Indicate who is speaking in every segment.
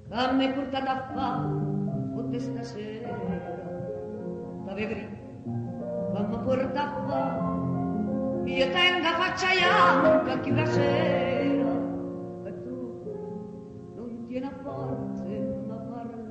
Speaker 1: a me portata a fa tutte stasera t'avevi quando porta a fa io tenga faccia bianca chi la sera e tu non tieni a forze ma parla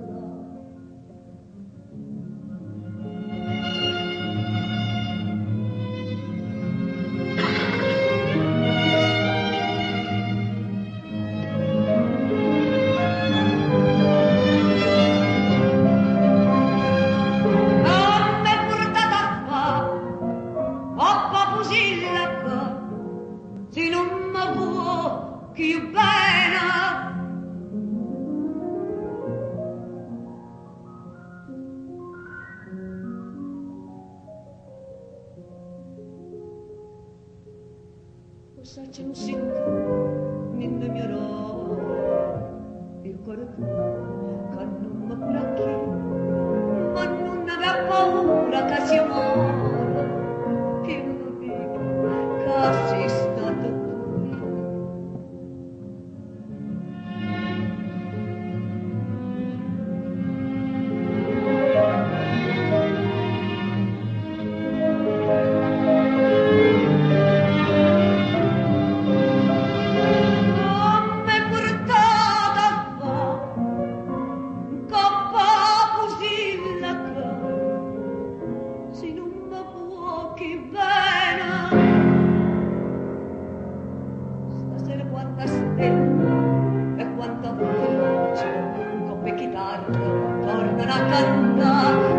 Speaker 1: se non mi può più bene cosa c'è un sicuro in mio il cuore tuo che non mi cura chi ma non aveva paura che si amore che non vivo che si stato quanta stella e quanta voce, coppe chitarra tornano a cantare